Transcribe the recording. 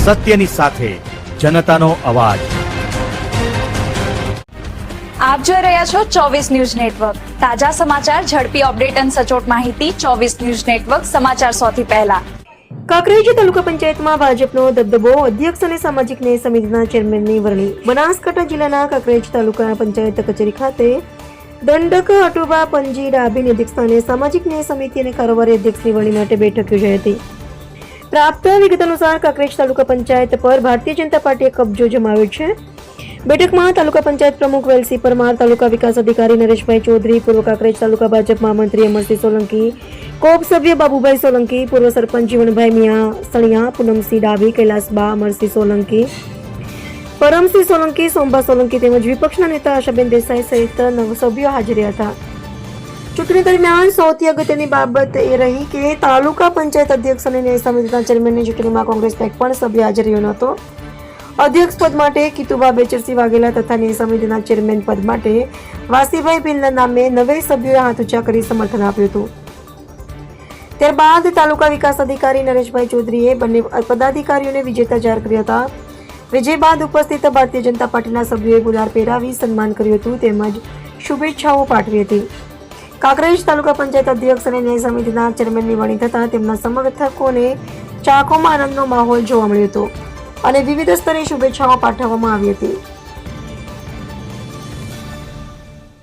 સત્યની સાથે જનતાનો અવાજ। આપ જોઈ રહ્યા છો 24 ન્યૂઝ નેટવર્ક। તાજા સમાચાર, ઝડપી અપડેટ અને સચોટ માહિતી 24 ન્યૂઝ નેટવર્ક સમાચાર સૌથી પહેલા। કાંકરેજ તાલુકા પંચાયતમાં ભાજપનો દબદબો, અધ્યક્ષ અને સામાજિક ન્યાય સમિતિના ચેરમેનની વરણી। બનાસકાંઠા જિલ્લાના કાંકરેજ તાલુકા પંચાયત કચેરી ખાતે દંડક અટુભા પંજી ડાભીની અધ્યક્ષસ્થાને સામાજિક ન્યાય સમિતિ અને કારોબારી અધ્યક્ષની વરણી માટે બેઠક યોજાઈ હતી। પ્રાપ્ત વિગત અનુસાર કાંકરેજ તાલુકા પંચાયત પર ભારતીય જનતા પાર્ટીએ કબજો જમાવ્યો છે। બેઠકમાં તાલુકા પંચાયત પ્રમુખ વેલસી પરમાર, તાલુકા વિકાસ અધિકારી નરેશભાઈ ચૌધરી, પૂર્વ કાંકરેજ તાલુકા ભાજપ મહામંત્રી અમરસિંહ સોલંકી, કોપ સભ્ય બાબુભાઈ સોલંકી, પૂર્વ સરપંચ જીવણભાઈ મિયા સણિયા, પૂનમસિંહ ડાભી, કૈલાસબા, અમરસિંહ સોલંકી, પરમસિંહ સોલંકી, સોમભા સોલંકી તેમજ વિપક્ષના નેતા આશાબેન દેસાઈ સહિત 9 સભ્યો હાજર હતા। ચૂંટણી દરમિયાન સૌથી અગત્યની બાબત એ રહી કે તાલુકા પંચાયત અધ્યક્ષ અને ન્યાય સમિતિના ચેરમેનની ચૂંટણીમાં કોંગ્રેસનો એક પણ સભ્ય હાજર રહ્યો નહોતો। અધ્યક્ષ પદ માટે કિતુભા બેચરસિંહ વાઘેલા તથા ન્યાય સમિતિના ચેરમેન પદ માટે વાસીભાઈ ભીલના નામે 9 સભ્યોએ હાથ ઊંચા કરી સમર્થન આપ્યું હતું। ત્યારબાદ તાલુકા વિકાસ અધિકારી નરેશભાઈ ચૌધરીએ બંને પદાધિકારીઓને વિજેતા જાહેર કર્યા હતા। વિજય બાદ ઉપસ્થિત ભારતીય જનતા પાર્ટીના સભ્યોએ ગુલાલ પહેરાવી સન્માન કર્યું હતું તેમજ શુભેચ્છાઓ પાઠવી હતી। કાંકરેજ તાલુકા પંચાયત અધ્યક્ષ અને ન્યાય સમિતિના ચેરમેનની વરણી થતાં તેમના સમર્થકોને ચાકોમાં આનંદનો માહોલ જોવા મળ્યો હતો અને વિવિધ સ્તરે શુભેચ્છાઓ પાઠવવામાં આવી હતી।